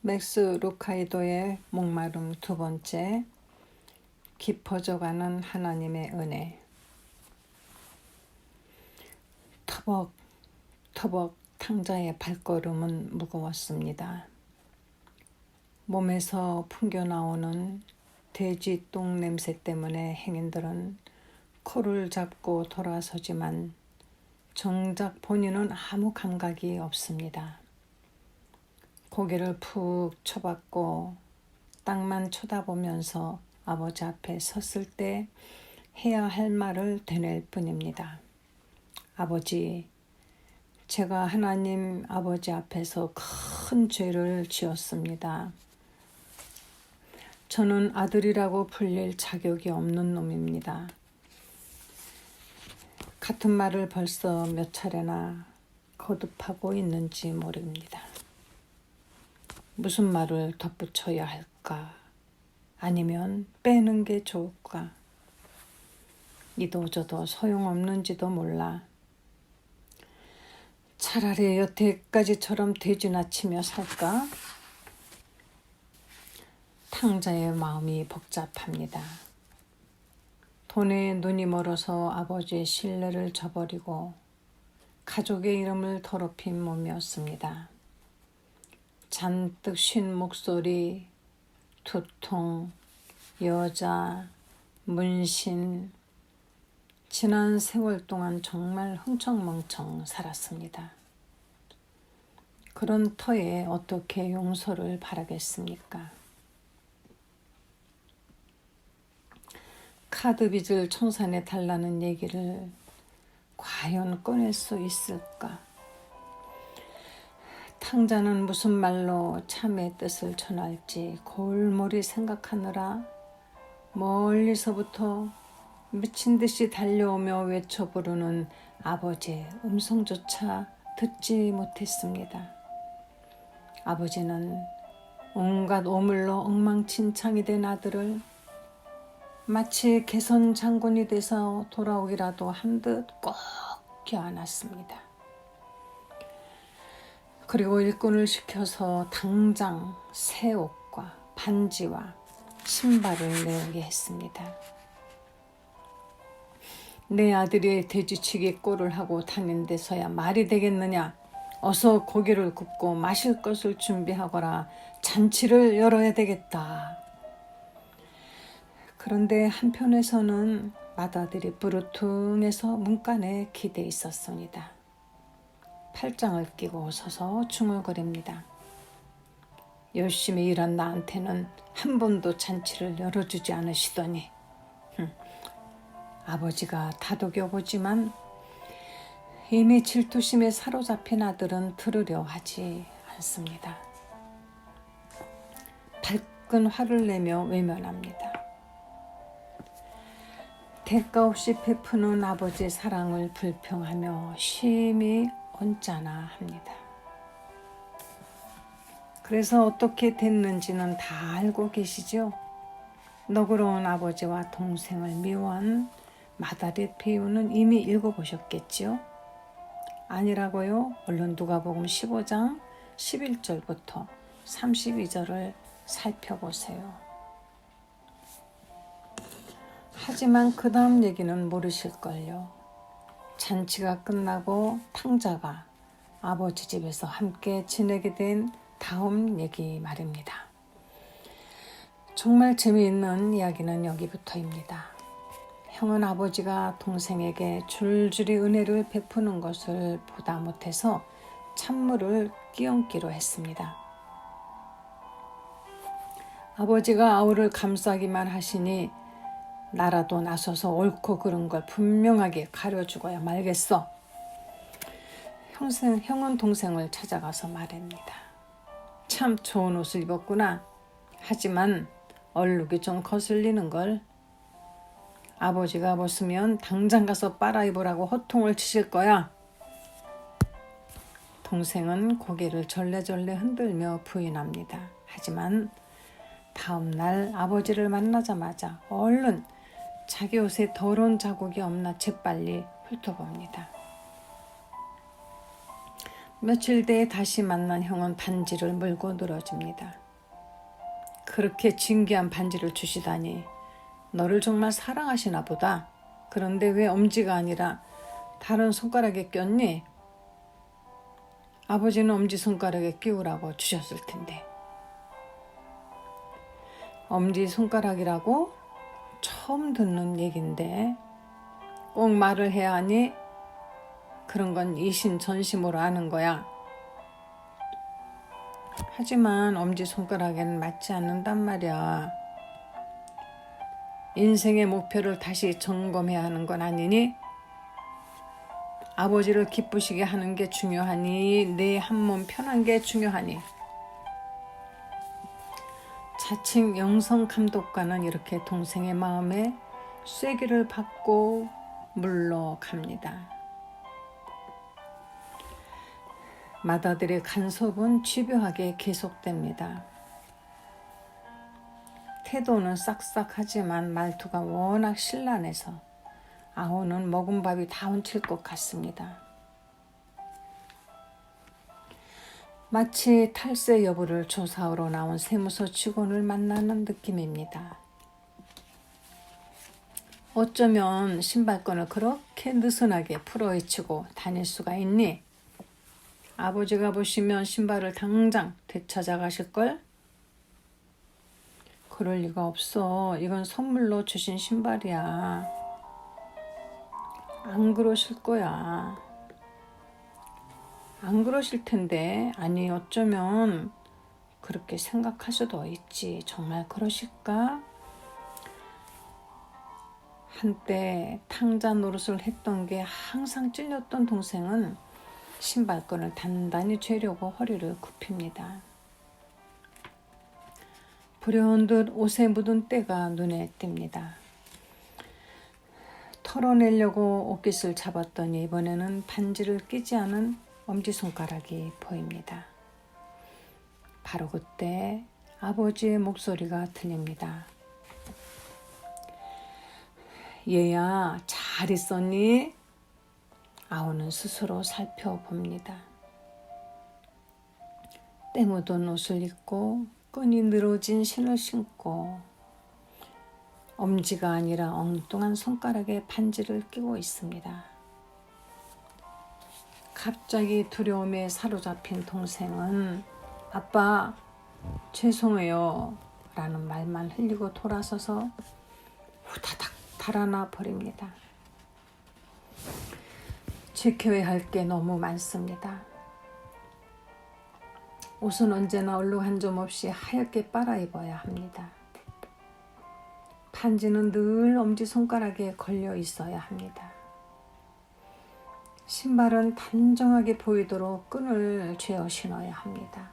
맥스 루카이도의 목마름 두 번째, 깊어져가는 하나님의 은혜. 터벅터벅 탕자의 발걸음은 무거웠습니다. 몸에서 풍겨나오는 돼지 똥 냄새 때문에 행인들은 코를 잡고 돌아서지만 정작 본인은 아무 감각이 없습니다. 고개를 푹 쳐박고 땅만 쳐다보면서 아버지 앞에 섰을 때 해야 할 말을 되낼 뿐입니다. 아버지, 제가 하나님 아버지 앞에서 큰 죄를 지었습니다. 저는 아들이라고 불릴 자격이 없는 놈입니다. 같은 말을 벌써 몇 차례나 거듭하고 있는지 모릅니다. 무슨 말을 덧붙여야 할까? 아니면 빼는 게 좋을까? 이도저도 소용없는지도 몰라. 차라리 여태까지처럼 돼지나치며 살까? 탕자의 마음이 복잡합니다. 돈에 눈이 멀어서 아버지의 신뢰를 저버리고 가족의 이름을 더럽힌 몸이었습니다. 잔뜩 쉰 목소리, 두통, 여자, 문신. 지난 세월 동안 정말 흥청망청 살았습니다. 그런 터에 어떻게 용서를 바라겠습니까? 카드 빚을 청산해 달라는 얘기를 과연 꺼낼 수 있을까? 탕자는 무슨 말로 참의 뜻을 전할지 골몰이 생각하느라 멀리서부터 미친 듯이 달려오며 외쳐 부르는 아버지의 음성조차 듣지 못했습니다. 아버지는 온갖 오물로 엉망진창이 된 아들을 마치 개선 장군이 돼서 돌아오기라도 한 듯 꼭 껴안았습니다. 그리고 일꾼을 시켜서 당장 새 옷과 반지와 신발을 내오게 했습니다. 내 아들이 돼지치기 꼴을 하고 다닌 데서야 말이 되겠느냐? 어서 고기를 굽고 마실 것을 준비하거라. 잔치를 열어야 되겠다. 그런데 한편에서는 맏아들이 부르퉁해서 문간에 기대 있었습니다. 팔짱을 끼고 서서 중얼거립니다. 열심히 일한 나한테는 한 번도 잔치를 열어주지 않으시더니 아버지가 다독여보지만 이미 질투심에 사로잡힌 아들은 들으려 하지 않습니다. 발끈 화를 내며 외면합니다. 대가 없이 베푸는 아버지의 사랑을 불평하며 심히 언짢아 합니다. 그래서 어떻게 됐는지는 다 알고 계시죠? 너그러운 아버지와 동생을 미워한 맏아들 비유는 이미 읽어보셨겠지요? 아니라고요? 얼른 누가복음 15장 11절부터 32절을 살펴보세요. 하지만 그 다음 얘기는 모르실걸요. 잔치가 끝나고 탕자가 아버지 집에서 함께 지내게 된 다음 얘기 말입니다. 정말 재미있는 이야기는 여기부터입니다. 형은 아버지가 동생에게 줄줄이 은혜를 베푸는 것을 보다 못해서 찬물을 끼얹기로 했습니다. 아버지가 아우를 감싸기만 하시니 나라도 나서서 옳고 그른 걸 분명하게 가려주고야 말겠어. 형은 동생을 찾아가서 말합니다. 참 좋은 옷을 입었구나. 하지만 얼룩이 좀 거슬리는걸. 아버지가 벗으면 당장 가서 빨아 입으라고 호통을 치실 거야. 동생은 고개를 절레절레 흔들며 부인합니다. 하지만 다음 날 아버지를 만나자마자 얼른 자기 옷에 더러운 자국이 없나 재빨리 훑어봅니다. 며칠 뒤에 다시 만난 형은 반지를 물고 늘어집니다. 그렇게 진귀한 반지를 주시다니 너를 정말 사랑하시나 보다. 그런데 왜 엄지가 아니라 다른 손가락에 꼈니? 아버지는 엄지손가락에 끼우라고 주셨을 텐데. 엄지손가락이라고? 처음 듣는 얘긴데 꼭 말을 해야 하니? 그런 건 이심전심으로 아는 거야. 하지만 엄지손가락에는 맞지 않는단 말이야. 인생의 목표를 다시 점검해야 하는 건 아니니? 아버지를 기쁘시게 하는 게 중요하니? 내 한 몸 편한 게 중요하니? 자칭 영성 감독관은 이렇게 동생의 마음에 쐐기를 받고 물러갑니다. 맏아들의 간섭은 집요하게 계속됩니다. 태도는 싹싹하지만 말투가 워낙 신랄해서 아우는 먹은 밥이 다 얹힐 것 같습니다. 마치 탈세 여부를 조사하러 나온 세무서 직원을 만나는 느낌입니다. 어쩌면 신발끈을 그렇게 느슨하게 풀어헤치고 다닐 수가 있니? 아버지가 보시면 신발을 당장 되찾아 가실걸? 그럴 리가 없어. 이건 선물로 주신 신발이야. 안 그러실 거야. 안 그러실 텐데. 아니 어쩌면 그렇게 생각할 수도 있지. 정말 그러실까? 한때 탕자 노릇을 했던 게 항상 찔렸던 동생은 신발끈을 단단히 죄려고 허리를 굽힙니다. 불현듯 옷에 묻은 때가 눈에 띕니다. 털어내려고 옷깃을 잡았더니 이번에는 반지를 끼지 않은 엄지손가락이 보입니다. 바로 그때 아버지의 목소리가 들립니다. 얘야, 잘 있었니? 아우는 스스로 살펴봅니다. 때 묻은 옷을 입고 끈이 늘어진 신을 신고 엄지가 아니라 엉뚱한 손가락에 반지를 끼고 있습니다. 갑자기 두려움에 사로잡힌 동생은 아빠 죄송해요 라는 말만 흘리고 돌아서서 후다닥 달아나 버립니다. 지켜야 할 게 너무 많습니다. 옷은 언제나 얼룩 한 점 없이 하얗게 빨아 입어야 합니다. 반지는 늘 엄지손가락에 걸려 있어야 합니다. 신발은 단정하게 보이도록 끈을 죄어 신어야 합니다.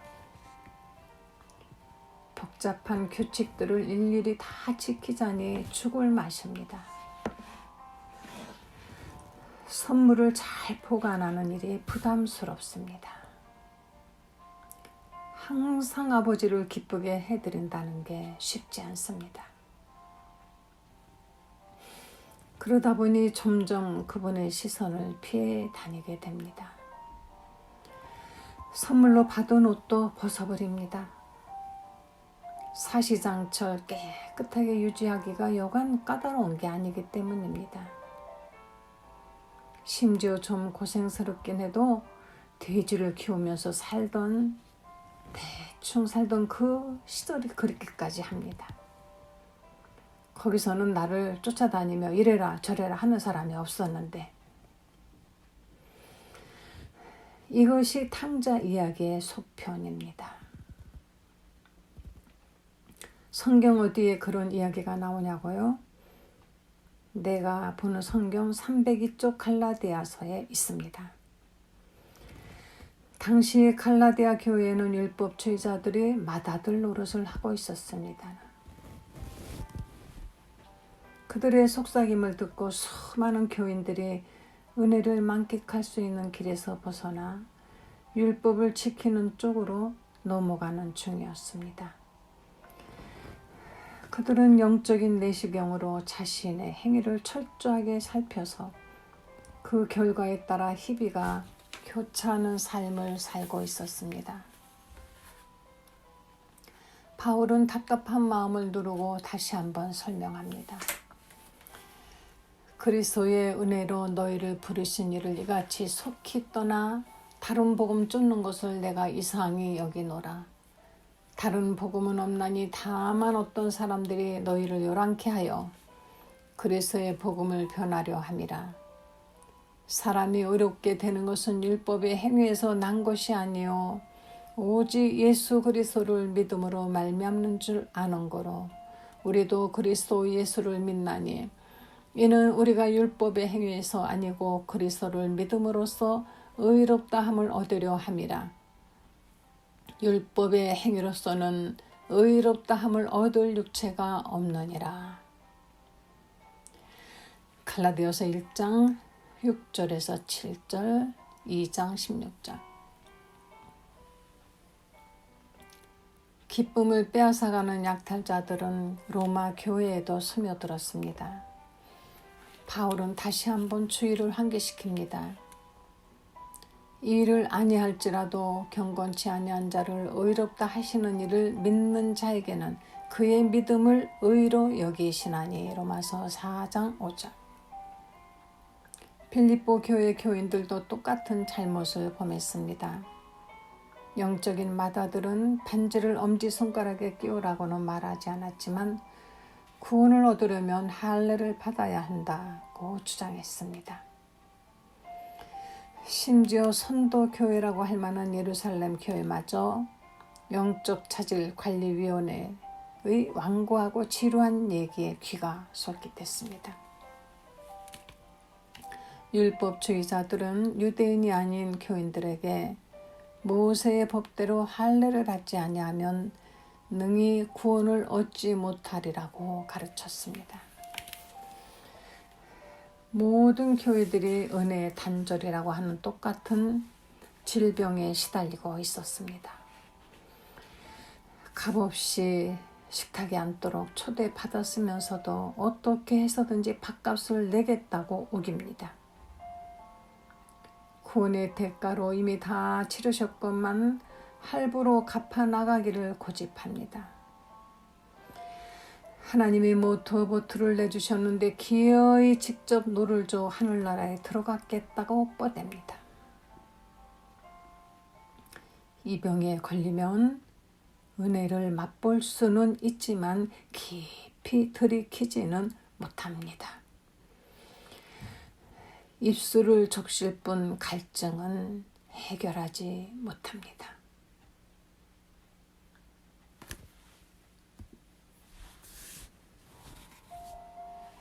복잡한 규칙들을 일일이 다 지키자니 죽을 맛입니다. 선물을 잘 보관하는 일이 부담스럽습니다. 항상 아버지를 기쁘게 해드린다는 게 쉽지 않습니다. 그러다 보니 점점 그분의 시선을 피해 다니게 됩니다. 선물로 받은 옷도 벗어버립니다. 사시장철 깨끗하게 유지하기가 여간 까다로운 게 아니기 때문입니다. 심지어 좀 고생스럽긴 해도 돼지를 키우면서 대충 살던 그 시절이 그립기까지 합니다. 거기서는 나를 쫓아다니며 이래라 저래라 하는 사람이 없었는데 이것이 탕자 이야기의 속편입니다. 성경 어디에 그런 이야기가 나오냐고요? 내가 보는 성경 302쪽 갈라디아서에 있습니다. 당시 갈라디아 교회에는 율법주의자들이 맏아들 노릇을 하고 있었습니다. 그들의 속삭임을 듣고 수많은 교인들이 은혜를 만끽할 수 있는 길에서 벗어나 율법을 지키는 쪽으로 넘어가는 중이었습니다. 그들은 영적인 내시경으로 자신의 행위를 철저하게 살펴서 그 결과에 따라 희비가 교차하는 삶을 살고 있었습니다. 바울은 답답한 마음을 누르고 다시 한번 설명합니다. 그리스도의 은혜로 너희를 부르신 이를 이같이 속히 떠나 다른 복음 쫓는 것을 내가 이상히 여기노라. 다른 복음은 없나니 다만 어떤 사람들이 너희를 요란케 하여 그리스도의 복음을 변하려 함이라. 사람이 의롭게 되는 것은 율법의 행위에서 난 것이 아니요 오직 예수 그리스도를 믿음으로 말미암는 줄 아는 거로 우리도 그리스도 예수를 믿나니 이는 우리가 율법의 행위에서 아니고 그리스도를 믿음으로써 의롭다 함을 얻으려 함이라. 율법의 행위로서는 의롭다 함을 얻을 육체가 없느니라. 갈라디아서 1장 6절에서 7절, 2장 16절. 기쁨을 빼앗아가는 약탈자들은 로마 교회에도 스며들었습니다. 바울은 다시 한번 주의를 환기시킵니다. 이 일을 아니할지라도 경건치 아니한 자를 의롭다 하시는 이를 믿는 자에게는 그의 믿음을 의로 여기시나니. 로마서 4장 5절. 빌립보 교회 교인들도 똑같은 잘못을 범했습니다. 영적인 마다들은 반지를 엄지손가락에 끼우라고는 말하지 않았지만 구원을 얻으려면 할례를 받아야 한다고 주장했습니다. 심지어 선도교회라고 할 만한 예루살렘 교회마저 영적 차질 관리위원회의 완고하고 지루한 얘기에 귀가 솔깃했습니다. 율법주의자들은 유대인이 아닌 교인들에게 모세의 법대로 할례를 받지 아니하면 능히 구원을 얻지 못하리라고 가르쳤습니다. 모든 교회들이 은혜의 단절이라고 하는 똑같은 질병에 시달리고 있었습니다. 값없이 식탁에 앉도록 초대받았으면서도 어떻게 해서든지 밥값을 내겠다고 우깁니다. 구원의 대가로 이미 다 치르셨건만 할부로 갚아 나가기를 고집합니다. 하나님이 모터보트를 내주셨는데 기어이 직접 노를 줘 하늘나라에 들어갔겠다고 뻗댑니다. 이 병에 걸리면 은혜를 맛볼 수는 있지만 깊이 들이키지는 못합니다. 입술을 적실 뿐 갈증은 해결하지 못합니다.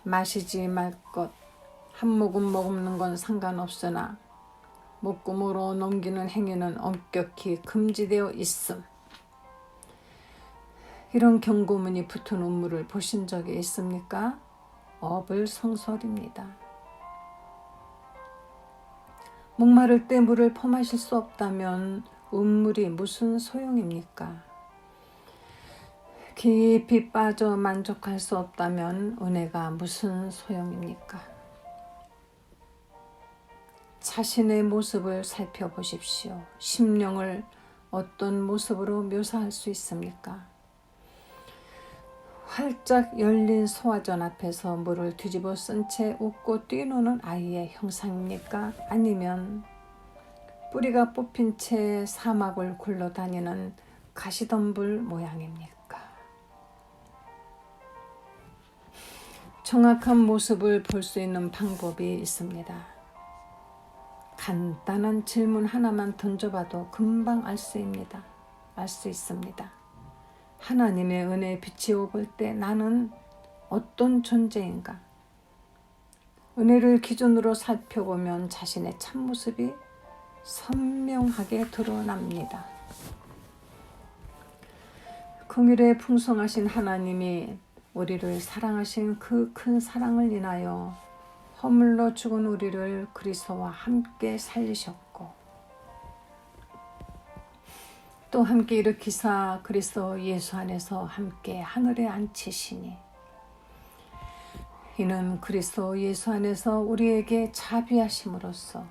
마시지 말 것, 한 모금 먹는 건 상관없으나 목구멍으로 넘기는 행위는 엄격히 금지되어 있음. 이런 경고문이 붙은 운물을 보신 적이 있습니까? 어불성설입니다. 목마를 때 물을 퍼마실 수 없다면 운물이 무슨 소용입니까? 깊이 빠져 만족할 수 없다면 은혜가 무슨 소용입니까? 자신의 모습을 살펴보십시오. 심령을 어떤 모습으로 묘사할 수 있습니까? 활짝 열린 소화전 앞에서 물을 뒤집어 쓴 채 웃고 뛰노는 아이의 형상입니까? 아니면 뿌리가 뽑힌 채 사막을 굴러다니는 가시덤불 모양입니까? 정확한 모습을 볼 수 있는 방법이 있습니다. 간단한 질문 하나만 던져봐도 금방 알 수 있습니다. 하나님의 은혜에 비치어 볼 때 나는 어떤 존재인가? 은혜를 기준으로 살펴보면 자신의 참모습이 선명하게 드러납니다. 긍휼에 풍성하신 하나님이 우리를 사랑하신 그 큰 사랑을 인하여 허물로 죽은 우리를 그리스도와 함께 살리셨고 또 함께 일으키사 그리스도 예수 안에서 함께 하늘에 앉히시니 이는 그리스도 예수 안에서 우리에게 자비하심으로써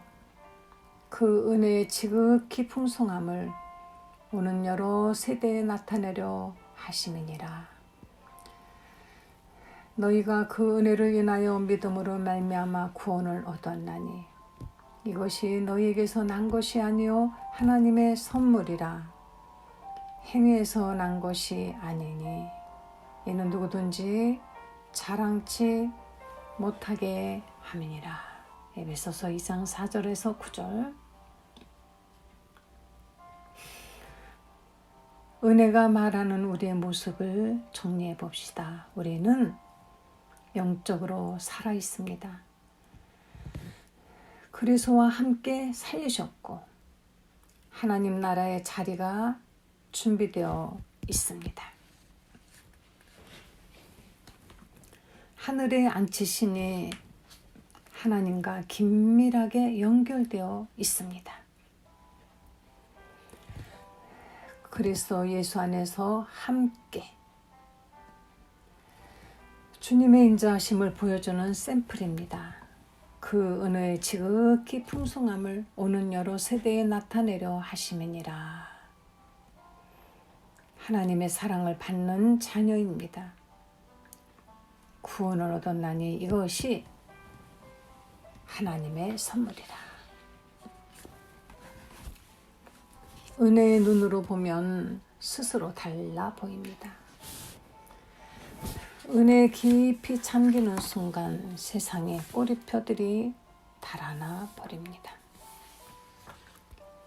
그 은혜의 지극히 풍성함을 오는 여러 세대에 나타내려 하심이니라. 너희가 그 은혜를 인하여 믿음으로 말미암아 구원을 얻었나니 이것이 너희에게서 난 것이 아니요 하나님의 선물이라. 행위에서 난 것이 아니니 이는 누구든지 자랑치 못하게 함이니라. 에베소서 2장 4절에서 9절. 은혜가 말하는 우리의 모습을 정리해 봅시다. 우리는 영적으로 살아 있습니다. 그리스도와 함께 살리셨고 하나님 나라의 자리가 준비되어 있습니다. 하늘에 앉히시니 하나님과 긴밀하게 연결되어 있습니다. 그리스도 예수 안에서 함께 주님의 인자하심을 보여주는 샘플입니다. 그 은혜의 지극히 풍성함을 오는 여러 세대에 나타내려 하심이니라. 하나님의 사랑을 받는 자녀입니다. 구원을 얻었나니 이것이 하나님의 선물이라. 은혜의 눈으로 보면 스스로 달라 보입니다. 은혜에 깊이 잠기는 순간 세상의 꼬리표들이 달아나 버립니다.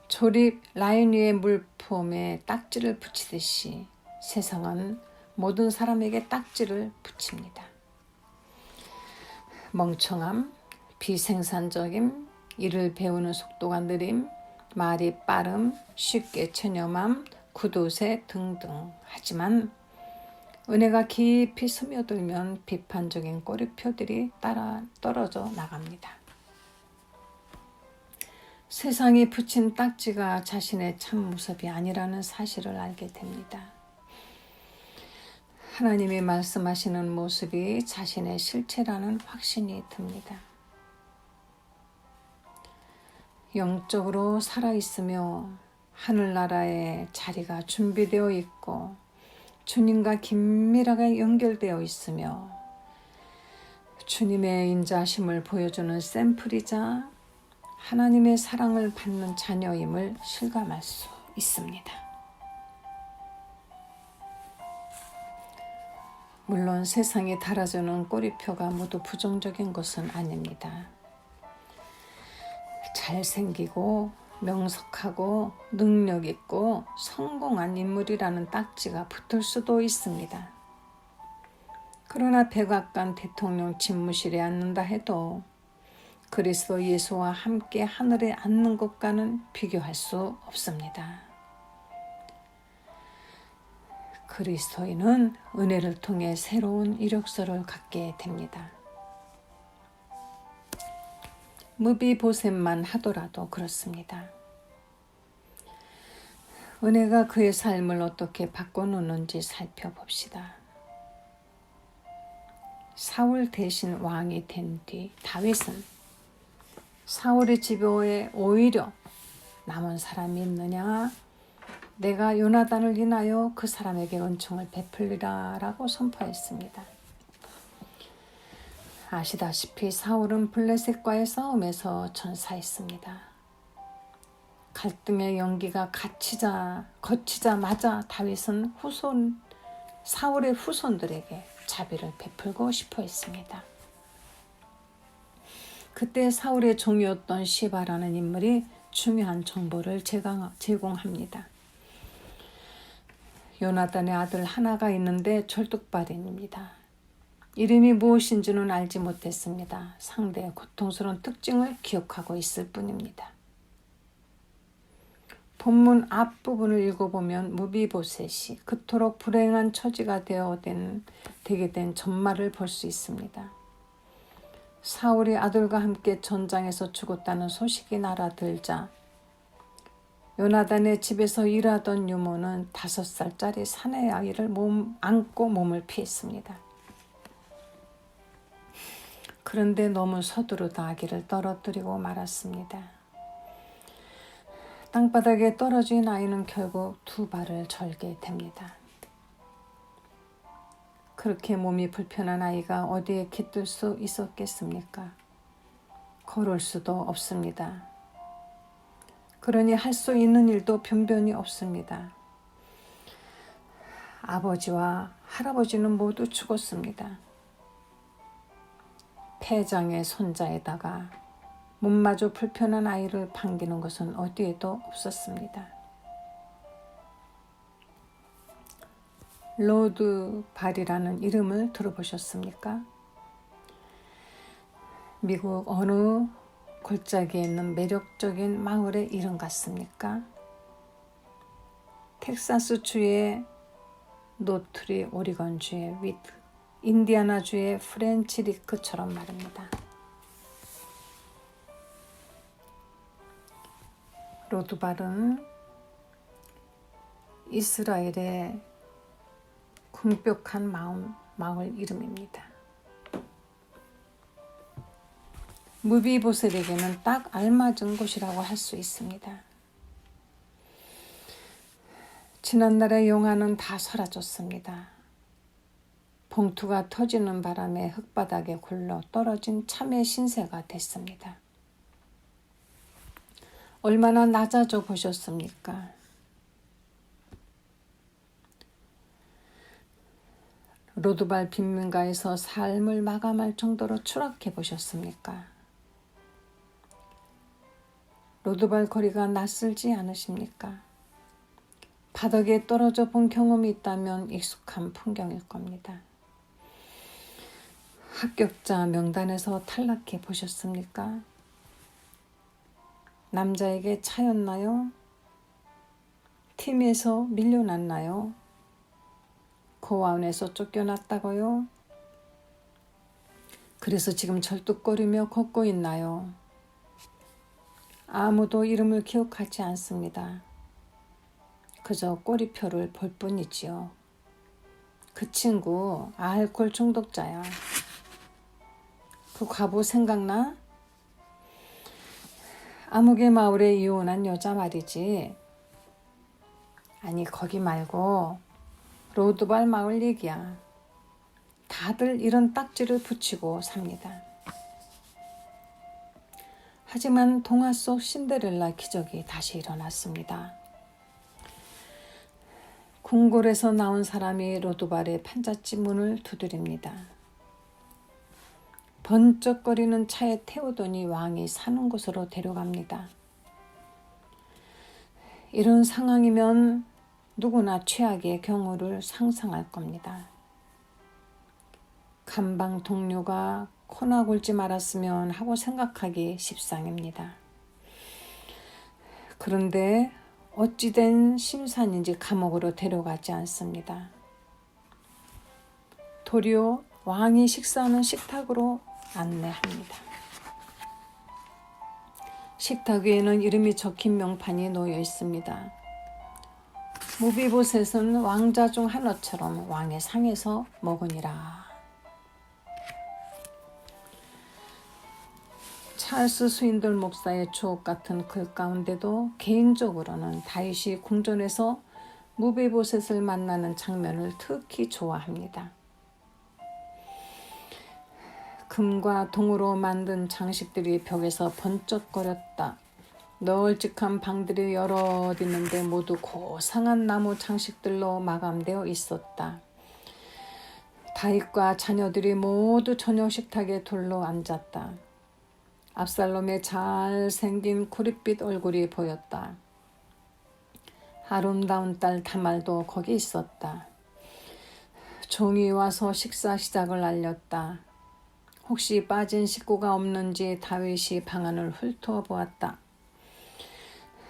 조립 라인 위에 물품에 딱지를 붙이듯이 세상은 모든 사람에게 딱지를 붙입니다. 멍청함, 비생산적임, 일을 배우는 속도가 느림, 말이 빠름, 쉽게 체념함, 구도새 등등. 하지만 은혜가 깊이 스며들면 비판적인 꼬리표들이 따라 떨어져 나갑니다. 세상이 붙인 딱지가 자신의 참 모습이 아니라는 사실을 알게 됩니다. 하나님이 말씀하시는 모습이 자신의 실체라는 확신이 듭니다. 영적으로 살아있으며 하늘나라의 자리가 준비되어 있고 주님과 긴밀하게 연결되어 있으며 주님의 인자하심을 보여주는 샘플이자 하나님의 사랑을 받는 자녀임을 실감할 수 있습니다. 물론 세상이 달아주는 꼬리표가 모두 부정적인 것은 아닙니다. 잘생기고 명석하고 능력 있고 성공한 인물이라는 딱지가 붙을 수도 있습니다. 그러나 백악관 대통령 집무실에 앉는다 해도 그리스도 예수와 함께 하늘에 앉는 것과는 비교할 수 없습니다. 그리스도인은 은혜를 통해 새로운 이력서를 갖게 됩니다. 무비보셋만 하더라도 그렇습니다. 은혜가 그의 삶을 어떻게 바꿔놓는지 살펴봅시다. 사울 대신 왕이 된 뒤 다윗은 사울의 집에 오히려 남은 사람이 있느냐? 내가 요나단을 인하여 그 사람에게 은총을 베풀리라 라고 선포했습니다. 아시다시피 사울은 블레셋과의 싸움에서 전사했습니다. 갈등의 연기가 거치자마자 다윗은 사울의 후손들에게 자비를 베풀고 싶어 했습니다. 그때 사울의 종이었던 시바라는 인물이 중요한 정보를 제공합니다. 요나단의 아들 하나가 있는데 절뚝발인입니다. 이름이 무엇인지는 알지 못했습니다. 상대의 고통스러운 특징을 기억하고 있을 뿐입니다. 본문 앞부분을 읽어보면 무비보셋이 그토록 불행한 처지가 되게 된 전말을 볼 수 있습니다. 사울이 아들과 함께 전장에서 죽었다는 소식이 날아들자 요나단의 집에서 일하던 유모는 5살짜리 사내 아이를 안고 몸을 피했습니다. 그런데 너무 서두르다 아기를 떨어뜨리고 말았습니다. 땅바닥에 떨어진 아이는 결국 두 발을 절게 됩니다. 그렇게 몸이 불편한 아이가 어디에 깃들 수 있었겠습니까? 걸을 수도 없습니다. 그러니 할 수 있는 일도 변변히 없습니다. 아버지와 할아버지는 모두 죽었습니다. 폐장의 손자에다가 몸마저 불편한 아이를 반기는 것은 어디에도 없었습니다. 로드발이라는 이름을 들어보셨습니까? 미국 어느 골짜기에 있는 매력적인 마을의 이름 같습니까? 텍사스주의 노트리, 오리건주의 위트, 인디아나주의 프렌치 리크처럼 말입니다. 로드발은 이스라엘의 궁벽한 마을 이름입니다. 무비보셋에게는 딱 알맞은 곳이라고 할 수 있습니다. 지난날의 용화는 다 사라졌습니다. 봉투가 터지는 바람에 흙바닥에 굴러 떨어진 참의 신세가 됐습니다. 얼마나 낮아져 보셨습니까? 로드발 빈민가에서 삶을 마감할 정도로 추락해 보셨습니까? 로드발 거리가 낯설지 않으십니까? 바닥에 떨어져 본 경험이 있다면 익숙한 풍경일 겁니다. 합격자 명단에서 탈락해 보셨습니까? 남자에게 차였나요? 팀에서 밀려났나요? 고아원에서 쫓겨났다고요? 그래서 지금 절뚝거리며 걷고 있나요? 아무도 이름을 기억하지 않습니다. 그저 꼬리표를 볼 뿐이지요. 그 친구 알코올 중독자야. 그 과부 생각나? 암흑의 마을에 이혼한 여자 말이지. 아니 거기 말고 로드발 마을 얘기야. 다들 이런 딱지를 붙이고 삽니다. 하지만 동화 속 신데렐라 기적이 다시 일어났습니다. 궁궐에서 나온 사람이 로드발의 판잣집 문을 두드립니다. 번쩍거리는 차에 태우더니 왕이 사는 곳으로 데려갑니다. 이런 상황이면 누구나 최악의 경우를 상상할 겁니다. 감방 동료가 코나 골지 말았으면 하고 생각하기 십상입니다. 그런데 어찌된 심산인지 감옥으로 데려가지 않습니다. 도리어 왕이 식사하는 식탁으로 안내합니다. 식탁 위에는 이름이 적힌 명판이 놓여 있습니다. 무비보셋은 왕자 중 하나처럼 왕의 상에서 먹으니라. 찰스 스윈들 목사의 추억 같은 글 가운데도 개인적으로는 다윗이 궁전에서 무비보셋을 만나는 장면을 특히 좋아합니다. 금과 동으로 만든 장식들이 벽에서 번쩍거렸다. 널찍한 방들이 여럿 있는데 모두 고상한 나무 장식들로 마감되어 있었다. 다윗과 자녀들이 모두 저녁 식탁에 둘러 앉았다. 압살롬의 잘생긴 구릿빛 얼굴이 보였다. 아름다운 딸 다말도 거기 있었다. 종이 와서 식사 시작을 알렸다. 혹시 빠진 식구가 없는지 다윗이 방안을 훑어보았다.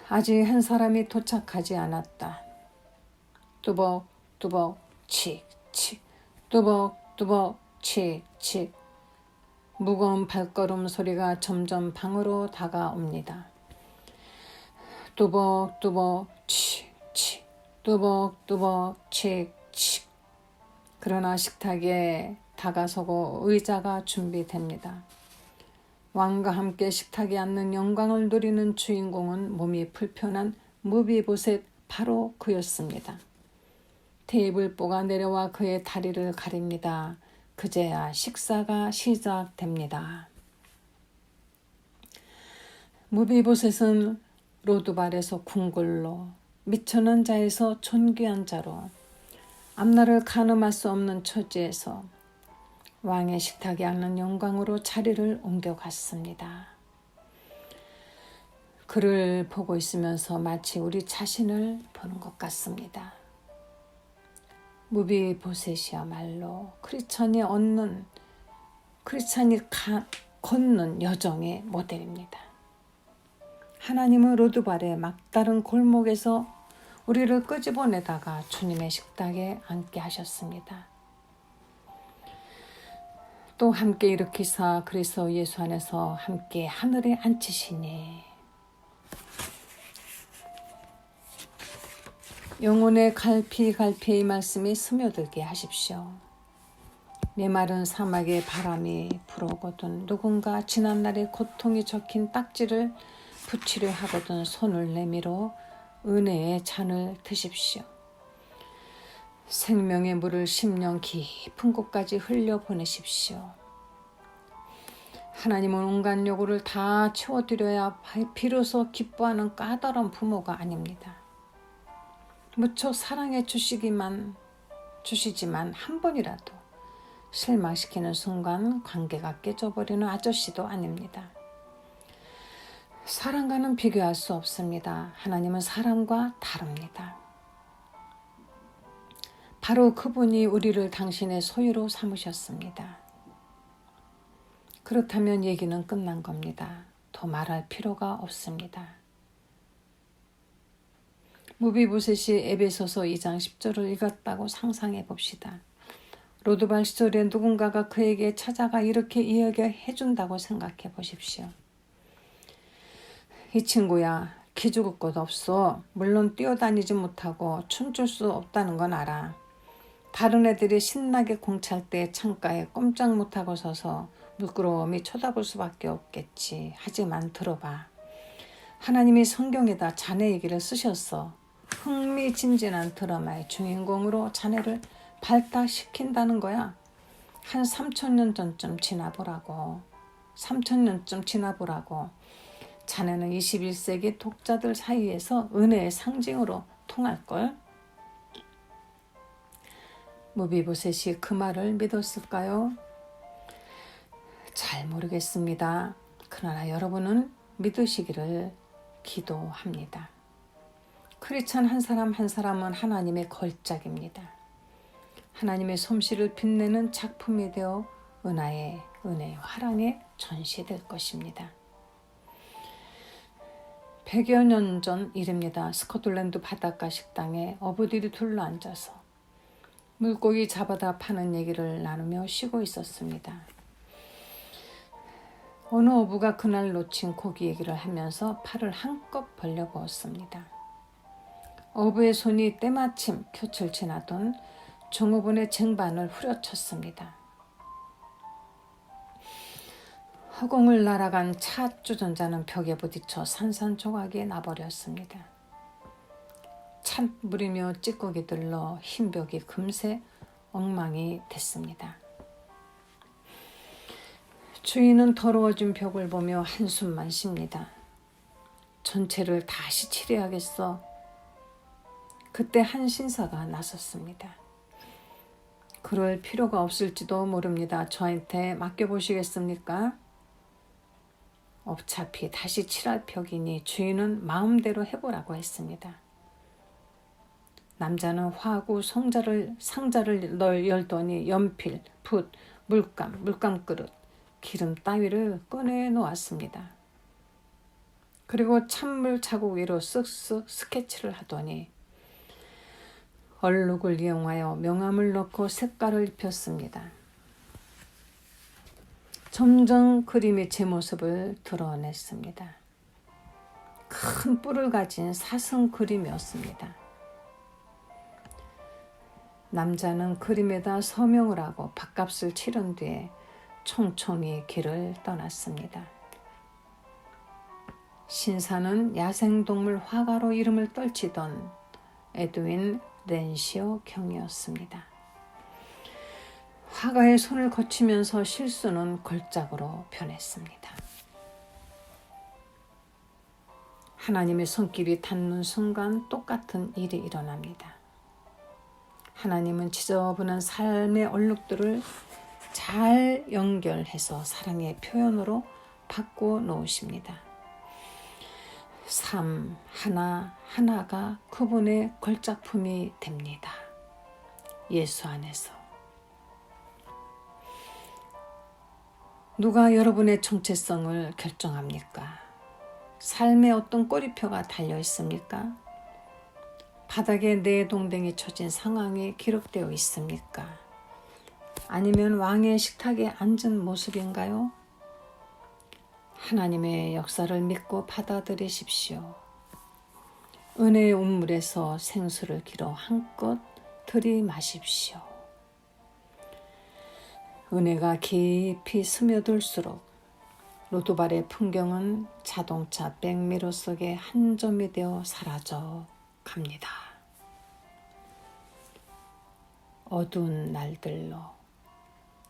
아직 한 사람이 도착하지 않았다. 뚜벅뚜벅 칙칙 뚜벅뚜벅 칙칙 무거운 발걸음 소리가 점점 방으로 다가옵니다. 뚜벅뚜벅 칙칙 뚜벅뚜벅 칙칙 그러나 식탁에 다가서고 의자가 준비됩니다. 왕과 함께 식탁에 앉는 영광을 누리는 주인공은 몸이 불편한 무비보셋 바로 그였습니다. 테이블보가 내려와 그의 다리를 가립니다. 그제야 식사가 시작됩니다. 무비보셋은 로두발에서 궁궐로, 미천한 자에서 존귀한 자로, 앞날을 가늠할 수 없는 처지에서 왕의 식탁에 앉는 영광으로 자리를 옮겨갔습니다. 그를 보고 있으면서 마치 우리 자신을 보는 것 같습니다. 무비보셋이야말로 크리스찬이 걷는 여정의 모델입니다. 하나님은 로두발의 막다른 골목에서 우리를 끄집어내다가 주님의 식탁에 앉게 하셨습니다. 또 함께 일으키사 그리스도 예수 안에서 함께 하늘에 앉히시니 영혼의 갈피갈피의 말씀이 스며들게 하십시오. 메마른 사막에 바람이 불어오거든 누군가 지난날의 고통이 적힌 딱지를 붙이려 하거든 손을 내밀어 은혜의 잔을 드십시오. 생명의 물을 심령 깊은 곳까지 흘려보내십시오. 하나님은 온갖 요구를 다 채워드려야 비로소 기뻐하는 까다로운 부모가 아닙니다. 무척 사랑해 주시지만 한 번이라도 실망시키는 순간 관계가 깨져버리는 아저씨도 아닙니다. 사랑과는 비교할 수 없습니다. 하나님은 사람과 다릅니다. 바로 그분이 우리를 당신의 소유로 삼으셨습니다. 그렇다면 얘기는 끝난 겁니다. 더 말할 필요가 없습니다. 무비보셋이 에베소서 2장 10절을 읽었다고 상상해 봅시다. 로드발 시절에 누군가가 그에게 찾아가 이렇게 이야기해 준다고 생각해 보십시오. 이 친구야, 기죽을 것 없어. 물론 뛰어다니지 못하고 춤출 수 없다는 건 알아. 다른 애들이 신나게 공차할 때 창가에 꼼짝 못하고 서서 물끄러미 쳐다볼 수밖에 없겠지. 하지만 들어봐. 하나님이 성경에다 자네 얘기를 쓰셨어. 흥미진진한 드라마의 주인공으로 자네를 발탁시킨다는 거야. 한 3,000년 전쯤 지나보라고. 3,000년쯤 지나보라고. 자네는 21세기 독자들 사이에서 은혜의 상징으로 통할걸. 무비보셋이 그 말을 믿었을까요? 잘 모르겠습니다. 그러나 여러분은 믿으시기를 기도합니다. 크리스찬 한 사람 한 사람은 하나님의 걸작입니다. 하나님의 솜씨를 빛내는 작품이 되어 은혜의 화랑에 전시될 것입니다. 100여 년 전 일입니다. 스코틀랜드 바닷가 식당에 어부들이 둘러앉아서 물고기 잡아다 파는 얘기를 나누며 쉬고 있었습니다. 어느 어부가 그날 놓친 고기 얘기를 하면서 팔을 한껏 벌려보았습니다. 어부의 손이 때마침 곁을 지나던 종업원의 쟁반을 후려쳤습니다. 허공을 날아간 차 주전자는 벽에 부딪혀 산산조각이 나버렸습니다. 찬물이며 찌꺼기 들러 흰 벽이 금세 엉망이 됐습니다. 주인은 더러워진 벽을 보며 한숨만 쉽니다. 전체를 다시 칠해야겠어. 그때 한 신사가 나섰습니다. 그럴 필요가 없을지도 모릅니다. 저한테 맡겨보시겠습니까? 어차피 다시 칠할 벽이니 주인은 마음대로 해보라고 했습니다. 남자는 화구 상자를 열더니 연필, 붓, 물감 그릇, 기름 따위를 꺼내 놓았습니다. 그리고 찬물 자국 위로 쓱쓱 스케치를 하더니 얼룩을 이용하여 명암을 넣고 색깔을 입혔습니다. 점점 그림이 제 모습을 드러냈습니다. 큰 뿔을 가진 사슴 그림이었습니다. 남자는 그림에다 서명을 하고 밥값을 치른 뒤에 총총히 길을 떠났습니다. 신사는 야생동물 화가로 이름을 떨치던 에드윈 렌시오 경이었습니다. 화가의 손을 거치면서 실수는 걸작으로 변했습니다. 하나님의 손길이 닿는 순간 똑같은 일이 일어납니다. 하나님은 지저분한 삶의 얼룩들을 잘 연결해서 사랑의 표현으로 바꿔 놓으십니다. 삶 하나하나가 그분의 걸작품이 됩니다. 예수 안에서. 누가 여러분의 정체성을 결정합니까? 삶에 어떤 꼬리표가 달려 있습니까? 바닥에 내동댕이 쳐진 상황이 기록되어 있습니까? 아니면 왕의 식탁에 앉은 모습인가요? 하나님의 역사를 믿고 받아들이십시오. 은혜의 운물에서 생수를 길어 한껏 들이마십시오. 은혜가 깊이 스며들수록 로도발의 풍경은 자동차 백미러 속에 한 점이 되어 사라져 갑니다. 어두운 날들로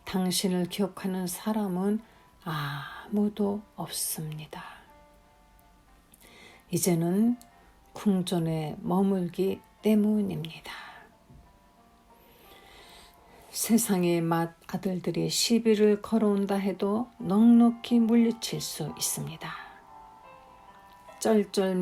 당신을 기억하는 사람은 아무도 없습니다. 이제는 궁전에 머물기 때문입니다. 세상의 맏아들들이 시비를 걸어온다 해도 넉넉히 물리칠 수 있습니다. 쩔쩔